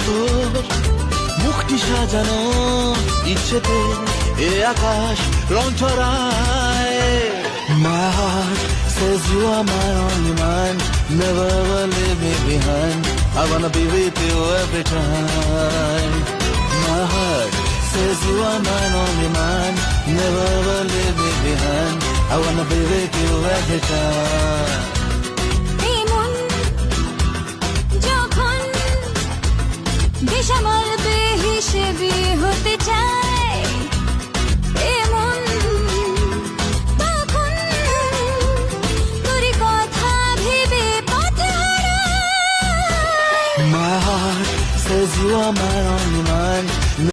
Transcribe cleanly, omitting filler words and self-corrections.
তোর মুখটি সাজানো ইচ্ছেতে এ আকাশ রং ছড়ায়। My heart says you are my only man, never ever leave me behind, I wanna be with you every time. My heart says you are my only man, never ever leave me behind, I wanna be with you every time. এই মন যখন বেসামাল বেহিসেবি